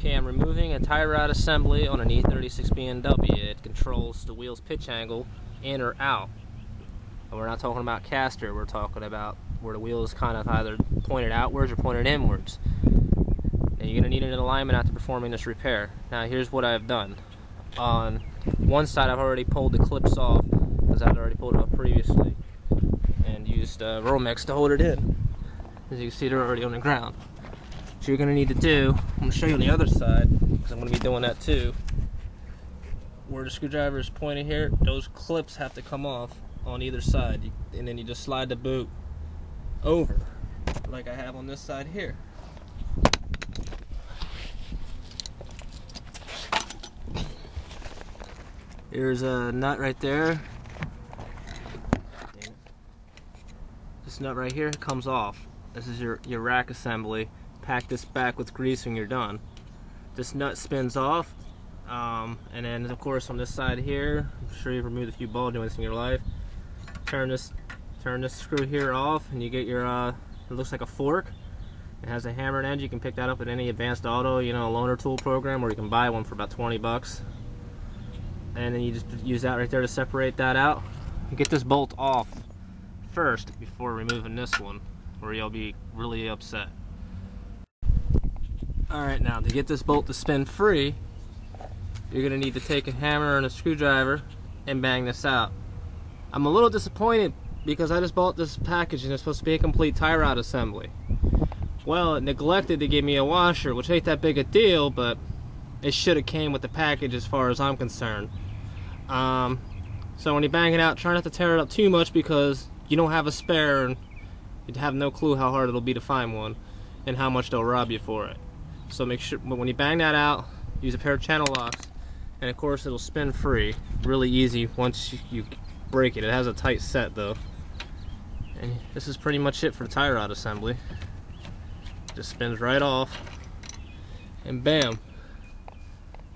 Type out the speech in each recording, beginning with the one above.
Okay, I'm removing a tie rod assembly on an e36 BMW. It controls the wheel's pitch angle in or out. And we're not talking about caster, we're talking about where the wheel is kind of either pointed outwards or pointed inwards. And you're going to need an alignment after performing this repair. Now here's what I've done. On one side I've already pulled the clips off, because I've already pulled it off previously, and used Romex to hold it in. As you can see, they're already on the ground. What you're going to need to do, I'm going to show you on the other side, because I'm going to be doing that too. Where the screwdriver is pointed here, those clips have to come off on either side, and then you just slide the boot over, like I have on this side here. Here's a nut right there. This nut right here comes off. This is your rack assembly. Pack this back with grease when you're done. This nut spins off, and then of course on this side here, I'm sure you've removed a few ball joints in your life. Turn this screw here off, and you get your it looks like a fork. It has a hammered edge. You can pick that up at any Advanced Auto, loaner tool program, or you can buy one for about 20 bucks. And then you just use that right there to separate that out. You get this bolt off first before removing this one, or you'll be really upset. Alright, now to get this bolt to spin free, you're going to need to take a hammer and a screwdriver and bang this out. I'm a little disappointed because I just bought this package and it's supposed to be a complete tie rod assembly. Well, it neglected to give me a washer, which ain't that big a deal, but it should have came with the package as far as I'm concerned. So when you bang it out, try not to tear it up too much because you don't have a spare and you'd have no clue how hard it'll be to find one and how much they'll rob you for it. So make sure when you bang that out, use a pair of channel locks, and of course it'll spin free really easy once you break it. It has a tight set though. And this is pretty much it for the tie rod assembly. Just spins right off, and bam,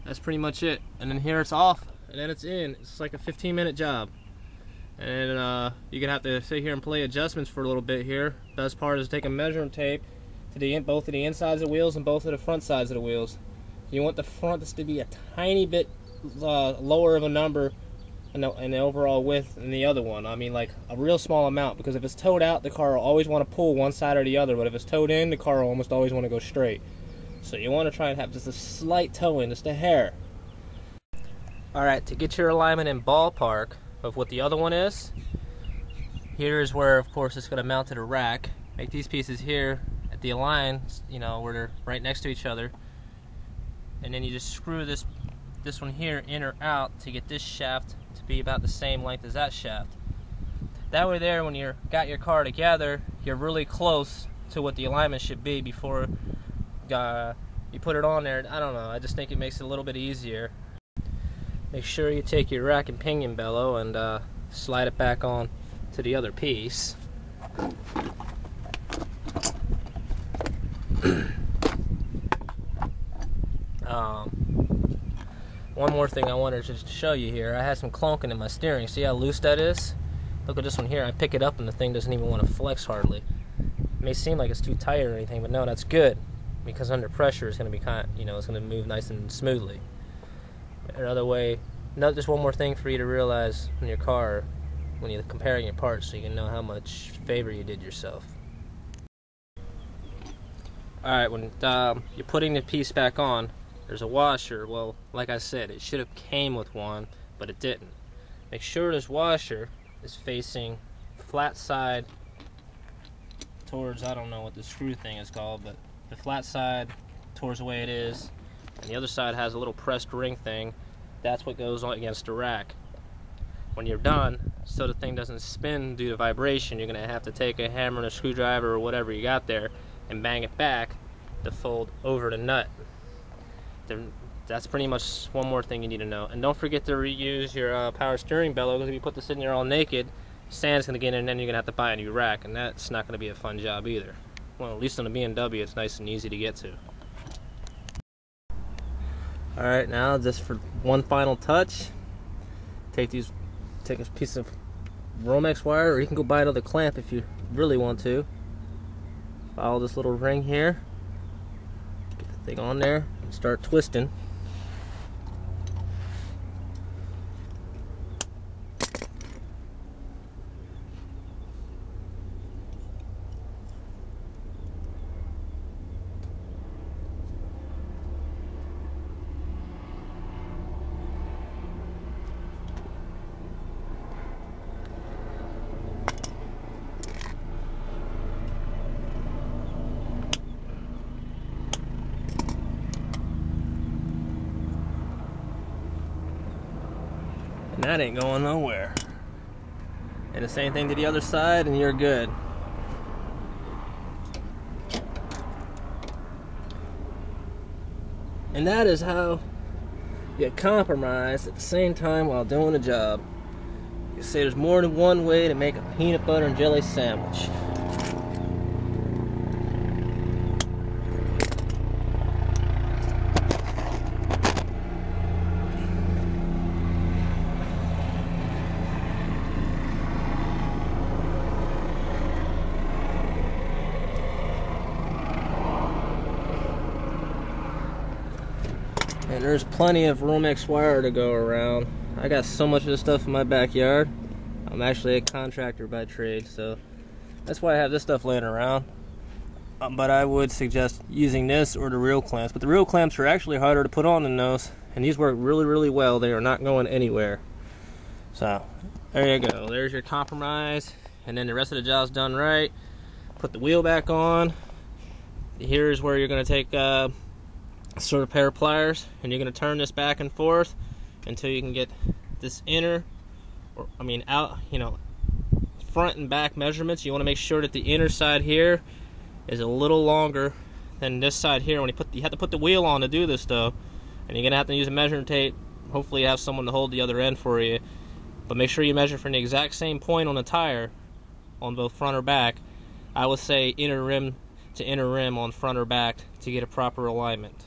that's pretty much it. And then here it's off, and then it's in. It's like a 15-minute job. And you're gonna have to sit here and play adjustments for a little bit here. Best part is take a measuring tape to both of the insides of the wheels and both of the front sides of the wheels. You want the fronts to be a tiny bit lower of a number in the overall width than the other one. I mean, like a real small amount, because if it's towed out, the car will always want to pull one side or the other, but if it's towed in, the car will almost always want to go straight. So you want to try and have just a slight toe in, just a hair. Alright, to get your alignment in ballpark of what the other one is, here's where of course it's going to mount to the rack. Make these pieces here at the align, where they're right next to each other, and then you just screw this one here in or out to get this shaft to be about the same length as that shaft. That way there, when you've got your car together, you're really close to what the alignment should be before you put it on there. I don't know, I just think it makes it a little bit easier. Make sure you take your rack and pinion bellow and slide it back on to the other piece. One more thing I wanted to just show you here. I had some clunking in my steering. See how loose that is? Look at this one here. I pick it up and the thing doesn't even want to flex hardly. It may seem like it's too tight or anything, but no, that's good, because under pressure it's going to be it's going to move nice and smoothly. Another way, just one more thing for you to realize in your car when you're comparing your parts, so you can know how much favor you did yourself. Alright, when you're putting the piece back on, there's a washer. Well, like I said, it should have came with one, but it didn't. Make sure this washer is facing flat side towards, I don't know what the screw thing is called, but the flat side towards the way it is, and the other side has a little pressed ring thing. That's what goes on against the rack. When you're done, so the thing doesn't spin due to vibration, you're going to have to take a hammer and a screwdriver or whatever you got there and bang it back to fold over the nut. That's pretty much one more thing you need to know. And don't forget to reuse your power steering bellow, because if you put this in there all naked, sand's going to get in, and then you're going to have to buy a new rack, and that's not going to be a fun job either. Well, at least on a BMW it's nice and easy to get to. Alright, now just for one final touch, take a piece of Romex wire, or you can go buy another clamp if you really want to. Follow this little ring here, get the thing on there, start twisting. And that ain't going nowhere. And the same thing to the other side, and you're good. And that is how you compromise at the same time while doing a job. You say there's more than one way to make a peanut butter and jelly sandwich. And there's plenty of Romex wire to go around. I got so much of this stuff in my backyard. I'm actually a contractor by trade, so that's why I have this stuff laying around. But I would suggest using this or the real clamps. But the real clamps are actually harder to put on than those, and these work really, really well. They are not going anywhere. So there you go. There's your compromise, and then the rest of the job's done right. Put the wheel back on. Here's where you're going to take sort of pair of pliers, and you're going to turn this back and forth until you can get this inner, or I mean out, you know, front and back measurements. You want to make sure that the inner side here is a little longer than this side here. When you have to put the wheel on to do this though, and you're going to have to use a measuring tape. Hopefully you have someone to hold the other end for you, but make sure you measure from the exact same point on the tire on both front or back. I would say inner rim to inner rim on front or back to get a proper alignment.